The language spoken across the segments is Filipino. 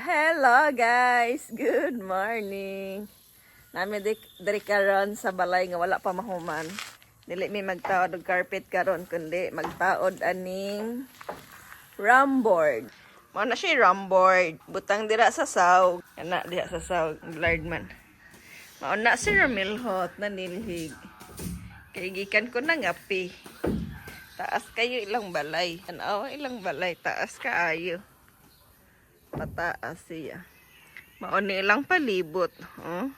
Hello guys! Good morning! Nami diri karon sa balay nga wala pa mahuman. Dili mi magtaod og carpet karon kundi magtaod aning ramboard. Mao na siya ramboard. Butang dira sa sawg. Ana diha sa sawg, blurred man. Mao na si Ramilhot na nilhig. Kay gikan ko na ngapi. Taas kayo ilang balay. Tanawa ilang balay, taas kaayo. Pataas siya. Mauni lang palibot. Oh.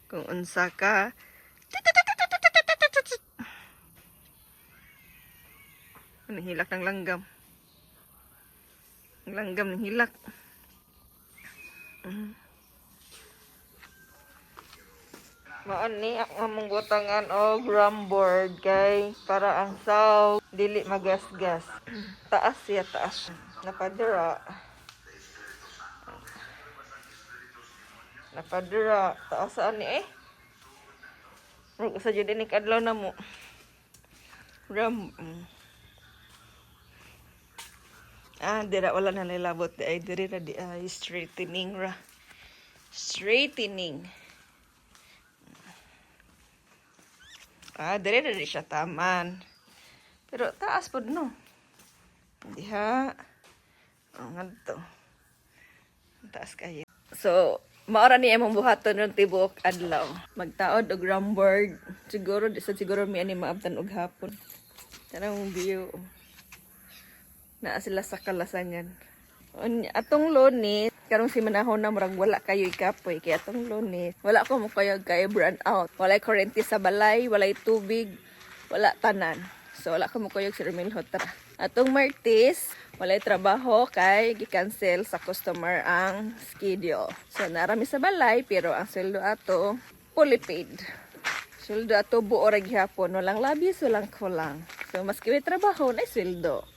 Kung unsa ka. Ano hilak ng langgam? Ang langgam ng hilak. Mauni ang among butangan og ramboard kay para ang saw dili magasgas. Taas siya, taas. Napadira. Napadira. Taas saan ni eh? Huwag sa dyan din kadlaw na mo. Dira wala na nilabot. Ay, diri na di ay straightening ra. Straightening. Diri na di siya taman. Pero taas po no. Diha. Nga to. Taas kayo. So, maora ni among buhaton ng tibok adlaw. Magtaod og ramboard. Siguro mi ani maabtan og hapon. Tanang view. Naa sila sa kalasangan. Atong Lunes, karong si manahon na murag wala kayo ikapoy. Kaya atong Lunes, wala ko mo kayo kay burn out. Walay kurente sa balay, walay tubig, wala tanan. So wala ko mo kayo si Ramilhot. Atong Martes, walay trabaho kay gi-cancel sa customer ang schedule. So narami sa balay pero ang sweldo ato fully paid. Sweldo ato buo ra gihapon, walang labis, walang kulang. So maski may trabaho na sweldo.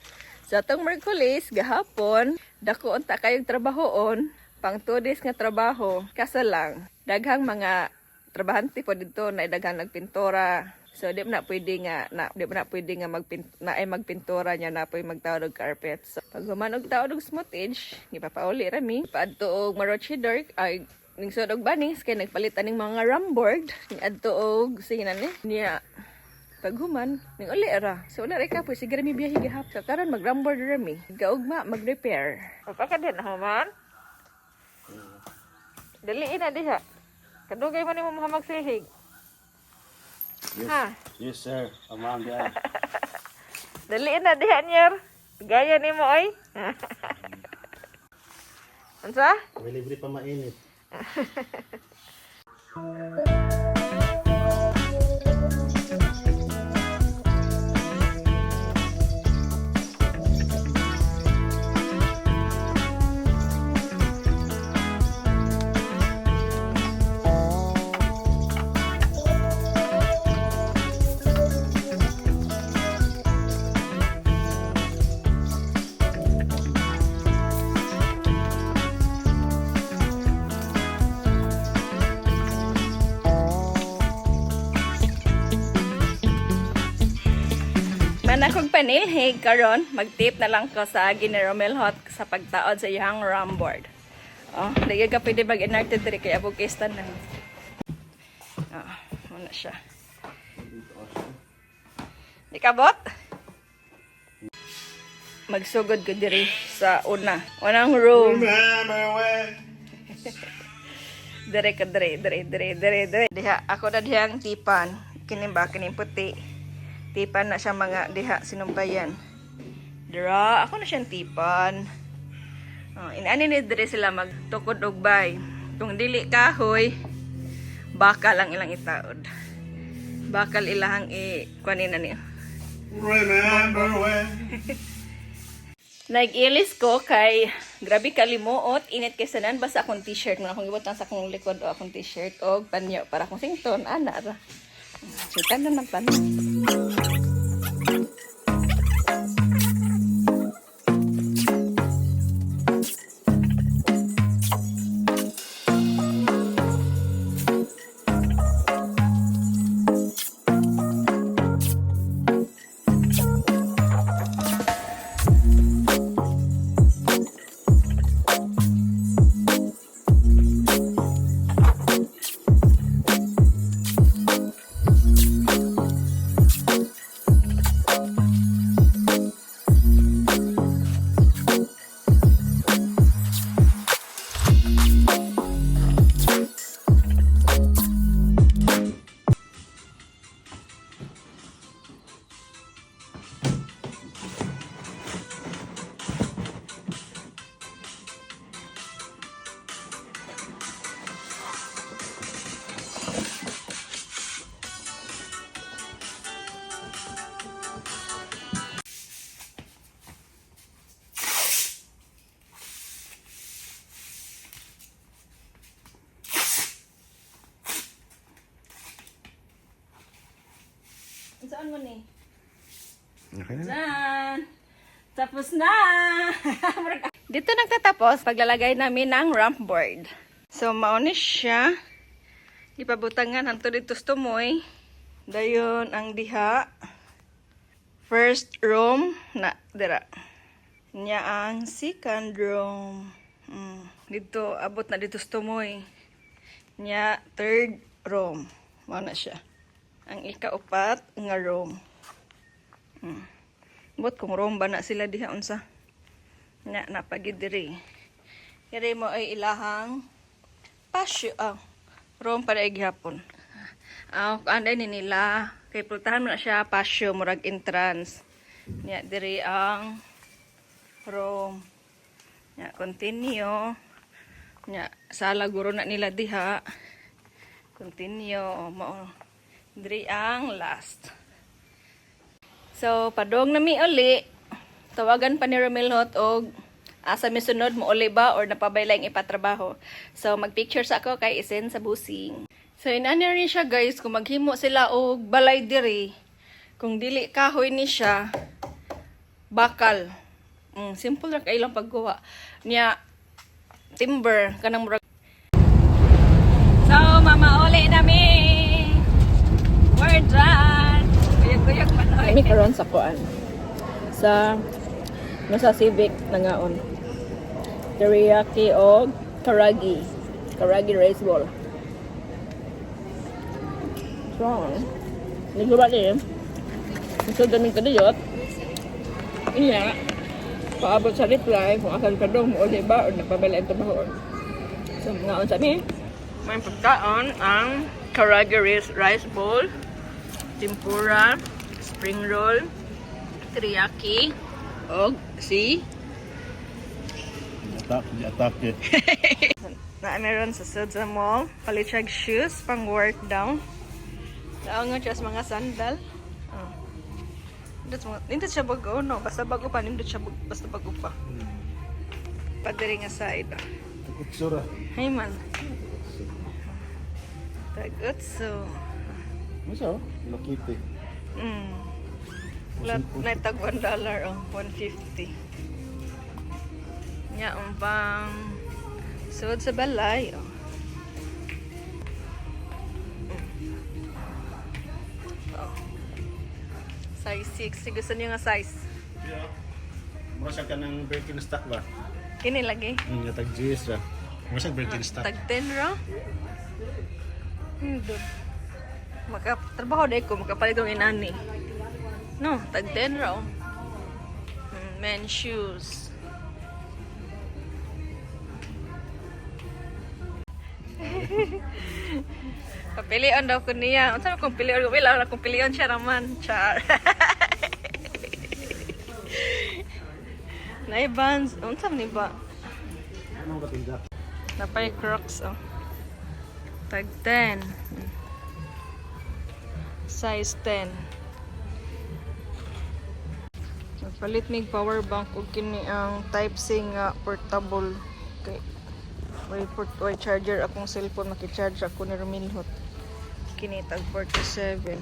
Sa atong Merkulis, gahapon, dako unta kayong trabahoon, pang 2 days nga trabaho, kasa lang, daghang mga trabahante po dito na daghang nagpintura. So di na pwede nga magpintura niya na pwede magtawad og carpet. So pag humanog tawad og smoothage, gipapauli rami, paadto og marochi dark ay ningsod og banings kay nagpalit aning mga ramboard, ni adto og singan niya paghuman, ning uli ra. So wala ra ka po sige mi biyahe gihap. So karon mag-ramboard rami. Gaugma mag-repair. Papa ka din human. Dali ina diha. Kadugay man nimo magsihig. Yes, ha? Yes sir. Amam diyan. Dali ina diha nyer. Gaya nimo oy. Unsa? May libre pa mainit. Manakog panilhig karon, mag-tip na lang ko sa agi ni Ramilhot sa pagtaod sa iyang ramboard. Oh, dili ka pwede mag-inactive diri kay abog kistan na. Muna siya. Di kabot? Magsugod ko diri sa unang room. Dire ka dire. Diha ako na dihang tipan. Kining puti. Tipan na siya mga diha sinumpayan. Dira, ako na siyang tipan. Inani ni dire sila magtukod og bay. Kung dili kahoy, bakal ang ilang itaod. Bakal ilahang kuanin na niyo. Remember when? Nag-ilis ko kay grabe kalimuot. Init kay sanan basta akong t-shirt. Muna akong ibutang sa akong likod o akong t-shirt o panyo para akong sington. Ana ra. Sitan na ng panyo. Saan mo ni? Okay na. Dyan! Tapos na! Dito nagtatapos paglalagay namin ng ramp board. So, mauni siya. Ipabutangan hanto dito tumoy. Dayon ang diha. First room na dira. Nya ang second room. Dito abot na dito tumoy. Nya third room. Mao na siya. Ang ikaupat nga room. Bot kung room ba na sila diha unsa. Nya napagid diri. Kaya mo ay ilahang pasyo. Room para gihapon. Anday ni nila kay pultahan mo na siya pasyo murag entrance. Nya diri ang room. Nya continue. Nya sala guro na nila diha. Continue mo diri ang last. So padong nami uli. Tawagan pa ni Romilhot og asa mi sunod mo uli ba or napabaylang ipatrabaho. So magpicture sa ako kay isen sa busing. So inani rin siya guys kung maghimo sila og balay diri. Kung dili kahoy ni siya bakal. Simple ra kay ilang paggawa. Nya timber kanang murag. So mama uli nami. We're done. Kuyog-kuyog man oy. Kami karon sa kuan. Sa nasa Civic nangaon. Teriyaki o karagi. Karagi rice ball. Strong. Naglubat din. Ito daming kadiyot. Iya. Paabot sa reply kung akan kadong mo ulit ba o napabala ang trabaho. So ngaon sa mi. May pagkaon ang karagi rice ball, tempura, spring roll, teriyaki, o si Attack it. na meron sa Sudza Mall. Palit siya shoes pang work down. Naangon siya sa mga sandal. Nindot siya bago, no? Basta bago pa, nindot siya basta bago pa. Padiri nga side. Tagutsura. Hey man. Tagutso. Masa? Lokiti. Lat na tag $1 oh, 150. Nya pang sud sa balay oh. Size 6. Gusto niyo nga size? Yeah. Mura siya ka ng Birkenstock ba? Kini lagi. Yung tag GS ra. Mura siya Birkenstock. Tag 10 ra. Doon. Makatrabaho dahil ko. Makapalit yung inani. No, tag 10 ra. Oh. Men's shoes. Papilion daw ko niya. Unsa man kung pilion ko? Wala kung pilion siya naman. Char. Nay Vans. Unsa man ni ba? Anong katinda? Napay Crocs oh. Tag 10. Size 10. Nagpalit mig power bank ug kini ang Type-C nga portable. Okay. May charger akong cellphone maki-charge ako ni Romilhot. Kini tag 47.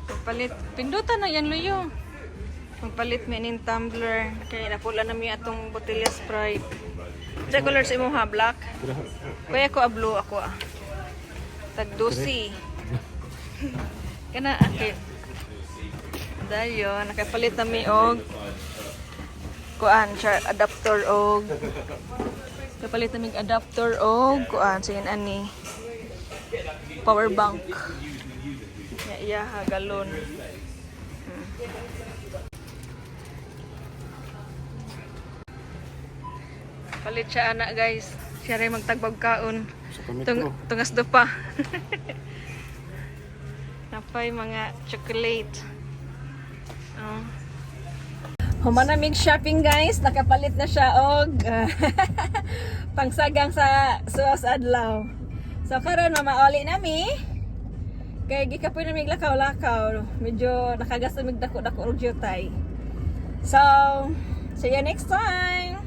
Pagpalit pindutan na yan luyo. Pagpalit mi ning tumbler kay napula na mi atong botelya Sprite. Sa color sa imo ha, black. Kaya ko blue ako ah. Tag 12. Kana okay. Dayon nakapalit na mi og kuan char adapter og kapalit na mi adapter og kuan sin ani power bank. Ya ha galon. Palit siya anak guys. Siya rin magtagbag kaon. Tungas do pa. Napay mga chocolate. Humanamig shopping guys. Nakapalit na siya og pangsagang sa suwas adlaw. So karon na mauli nami. Kay gikapoy na mig lakaw-lakaw. Medyo nakagas na mig dako-dako og jutay. So, see you next time.